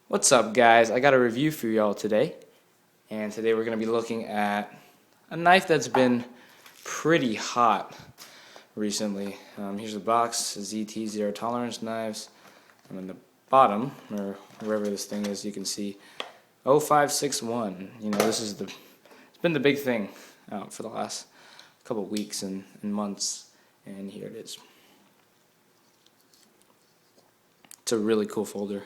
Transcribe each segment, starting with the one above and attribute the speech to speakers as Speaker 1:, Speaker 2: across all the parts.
Speaker 1: What's up, guys? I got a review for y'all today, and today we're going to be looking at a knife that's been pretty hot recently. Here's the box, ZT Zero Tolerance knives. In the bottom, or wherever this thing is, you can see 0561. You know, it's been the big thing out for the last couple of weeks and months, and here it is. It's a really cool folder.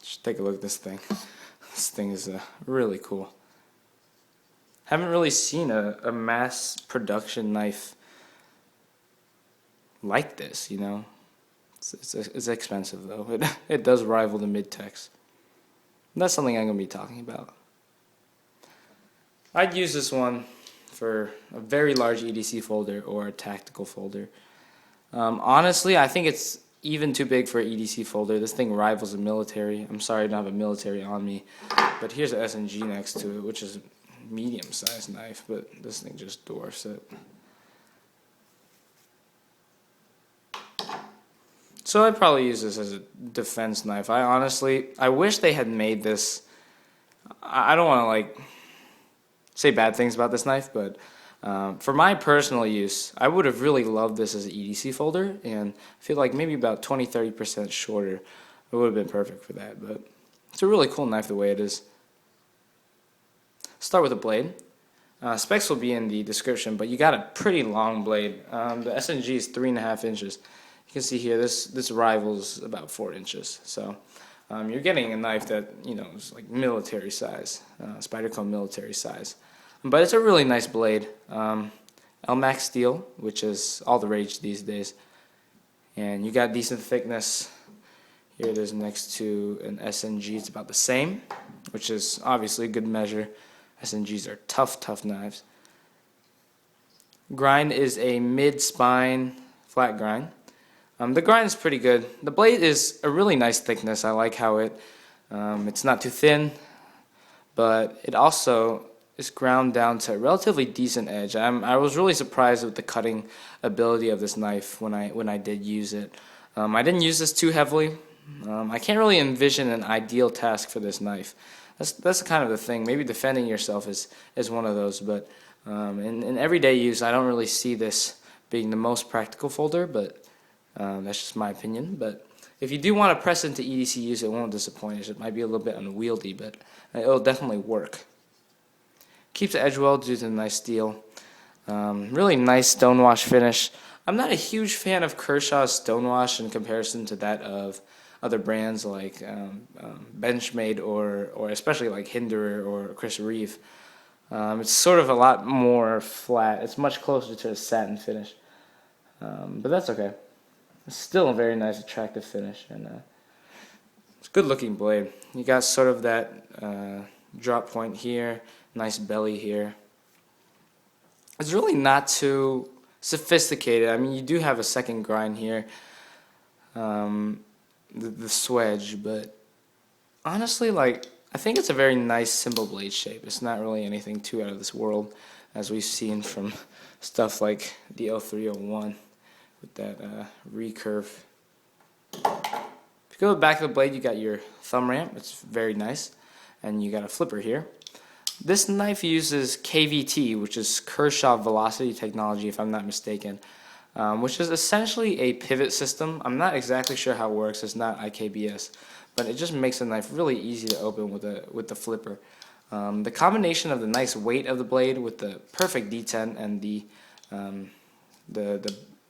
Speaker 1: Just take a look at this thing. This thing is really cool. Haven't really seen a mass production knife like this, you know. It's expensive though. It does rival the mid-techs. That's something I'm going to be talking about. I'd use this one for a very large EDC folder or a tactical folder. Honestly, I think it's even too big for an EDC folder. This thing rivals a military. I'm sorry I don't have a military on me, but here's an SNG next to it, which is a medium-sized knife, but this thing just dwarfs it. So I'd probably use this as a defense knife. I wish they had made this. I don't want to say bad things about this knife, but for my personal use, I would have really loved this as an EDC folder, and I feel like maybe about 20-30% shorter. It would have been perfect for that, but it's a really cool knife the way it is. Start with a blade. Specs will be in the description, but you got a pretty long blade. The SNG is 3.5 inches. You can see here this rivals about 4 inches. So you're getting a knife that, you know, is like military size, Spyderco military size. But it's a really nice blade. Elmax steel, which is all the rage these days. And you got decent thickness. Here it is next to an SNG. It's about the same, which is obviously a good measure. SNGs are tough knives. Grind is a mid-spine flat grind. The grind is pretty good. The blade is a really nice thickness. I like how it's not too thin, but it also is ground down to a relatively decent edge. I was really surprised with the cutting ability of this knife when I did use it. I didn't use this too heavily. I can't really envision an ideal task for this knife. That's kind of the thing. Maybe defending yourself is one of those, but in everyday use, I don't really see this being the most practical folder, but that's just my opinion. But if you do want to press into EDC use, it won't disappoint us. It might be a little bit unwieldy, but it'll definitely work. Keeps the edge well due to the nice steel. Really nice stonewash finish. I'm not a huge fan of Kershaw's stonewash in comparison to that of other brands like Benchmade or especially like Hinderer or Chris Reeve. It's sort of a lot more flat. It's much closer to a satin finish, but that's okay. It's still a very nice, attractive finish, and it's a good-looking blade. You got sort of that drop point here, nice belly here. It's really not too sophisticated. I mean, you do have a second grind here, the swedge, but honestly, I think it's a very nice, simple blade shape. It's not really anything too out of this world, as we've seen from stuff like the 0301 with that recurve. If you go to the back of the blade, you got your thumb ramp. It's very nice, and you got a flipper here. This knife uses KVT, which is Kershaw Velocity Technology, if I'm not mistaken, which is essentially a pivot system. I'm not exactly sure how it works. It's not IKBS, but it just makes the knife really easy to open with the flipper. The combination of the nice weight of the blade with the perfect detent and the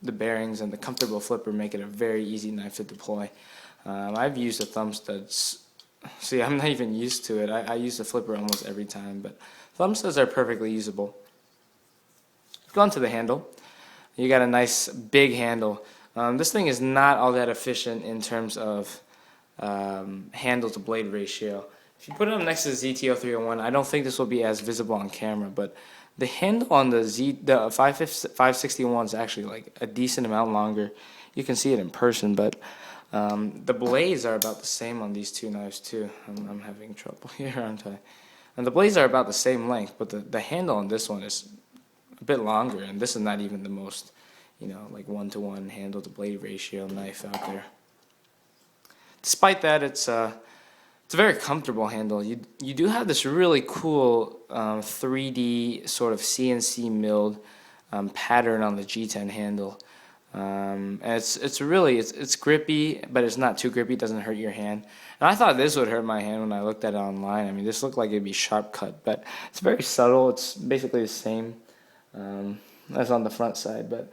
Speaker 1: bearings and the comfortable flipper make it a very easy knife to deploy. I've used the thumb studs. See, I'm not even used to it. I use the flipper almost every time, but thumb studs are perfectly usable. Go on to the handle. You got a nice big handle. This thing is not all that efficient in terms of handle to blade ratio. If you put it up next to the ZT0301, I don't think this will be as visible on camera, but the handle on the 561 is actually like a decent amount longer. You can see it in person, but the blades are about the same on these two knives too. I'm having trouble here, aren't I? And the blades are about the same length, but the handle on this one is a bit longer, and this is not even the most like 1-to-1 handle to blade ratio knife out there. Despite that, it's a very comfortable handle. You do have this really cool 3D sort of CNC milled pattern on the G10 handle. And it's grippy, but it's not too grippy. It doesn't hurt your hand. And I thought this would hurt my hand when I looked at it online. I mean, this looked like it'd be sharp cut, but it's very subtle. It's basically the same as on the front side, but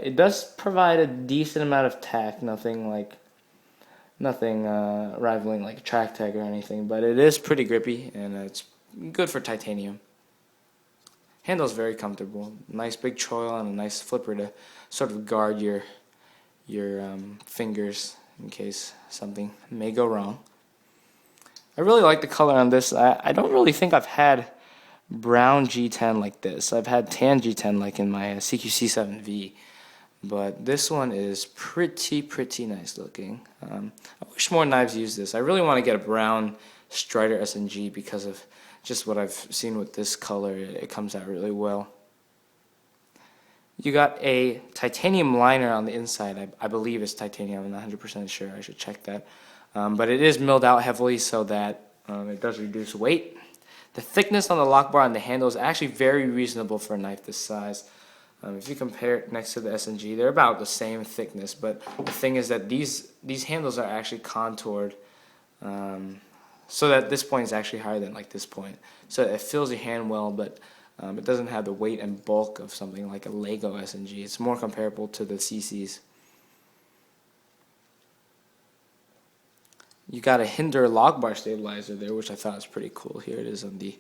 Speaker 1: it does provide a decent amount of tack. Nothing rivaling like track tag or anything, but it is pretty grippy, and it's good for titanium. Handle's very comfortable. Nice big choil and a nice flipper to sort of guard your fingers in case something may go wrong. I really like the color on this. I don't really think I've had brown G10 like this. I've had tan G10 like in my CQC7V, but this one is pretty nice looking. I wish more knives use this. I really want to get a brown Strider SNG because of just what I've seen with this color. It comes out really well. You got a titanium liner on the inside. I believe it's titanium. I'm not 100% sure. I should check that. But it is milled out heavily so that it does reduce weight. The thickness on the lock bar and the handle is actually very reasonable for a knife this size. If you compare it next to the SNG, they're about the same thickness. But the thing is that these handles are actually contoured so that this point is actually higher than like this point. So it fills your hand well, but it doesn't have the weight and bulk of something like a Lego SNG. It's more comparable to the CCs. You got a Hinder log bar stabilizer there, which I thought was pretty cool. Here it is on the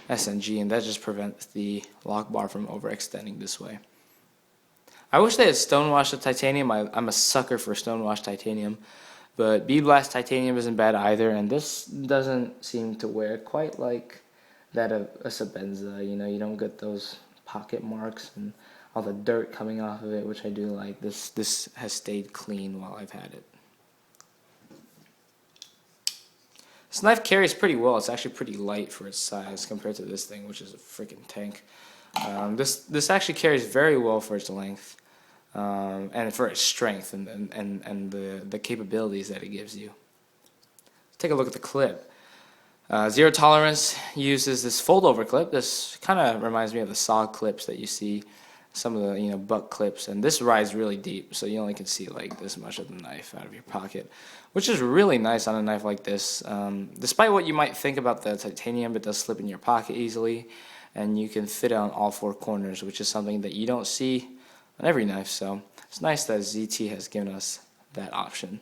Speaker 1: SNG, and that just prevents the log bar from overextending this way. I wish they had stonewashed the titanium. I'm a sucker for stonewashed titanium, but Bead Blast titanium isn't bad either, and this doesn't seem to wear quite like that of a Sabenza. You don't get those pocket marks and all the dirt coming off of it, which I do like. This has stayed clean while I've had it. This knife carries pretty well. It's actually pretty light for its size compared to this thing, which is a freaking tank. This actually carries very well for its length and for its strength and the capabilities that it gives you. Let's take a look at the clip. Zero Tolerance uses this fold-over clip. This kind of reminds me of the saw clips that you see, some of the butt clips, and this rides really deep, so you only can see like this much of the knife out of your pocket, which is really nice on a knife like this. Despite what you might think about the titanium, it does slip in your pocket easily, and you can fit it on all four corners, which is something that you don't see on every knife. So it's nice that ZT has given us that option.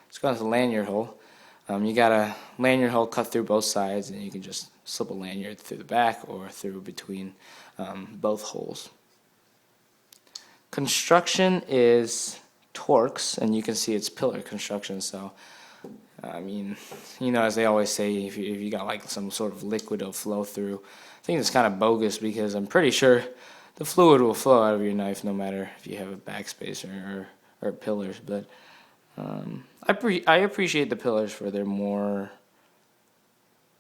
Speaker 1: Let's go into the lanyard hole. You got a lanyard hole cut through both sides, and you can just slip a lanyard through the back or through between both holes. Construction is Torx, and you can see it's pillar construction. So, I mean, as they always say, if you got like some sort of liquid will flow through, I think it's kind of bogus because I'm pretty sure the fluid will flow out of your knife no matter if you have a backspacer or pillars. But I appreciate the pillars for their more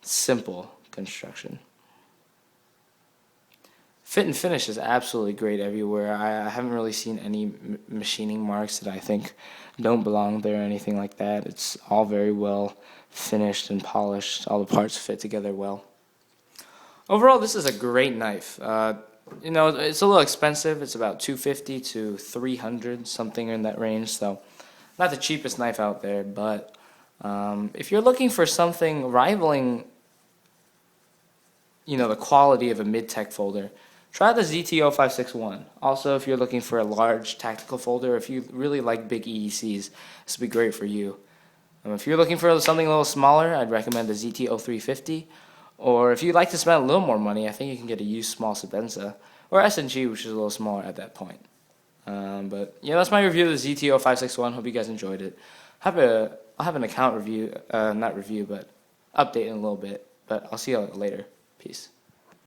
Speaker 1: simple construction. Fit and finish is absolutely great everywhere. I haven't really seen any machining marks that I think don't belong there or anything like that. It's all very well finished and polished. All the parts fit together well. Overall, this is a great knife. It's a little expensive. It's about $250 to $300, something in that range. So, not the cheapest knife out there. But if you're looking for something rivaling, the quality of a mid-tech folder, try the ZT-0561. Also, if you're looking for a large tactical folder, if you really like big EDCs, this would be great for you. If you're looking for something a little smaller, I'd recommend the ZT-0350. Or if you'd like to spend a little more money, I think you can get a used small Sabenza or SNG, which is a little smaller at that point. But yeah, that's my review of the ZT-0561. Hope you guys enjoyed it. I'll have an account review, not review, but update in a little bit. But I'll see you later. Peace.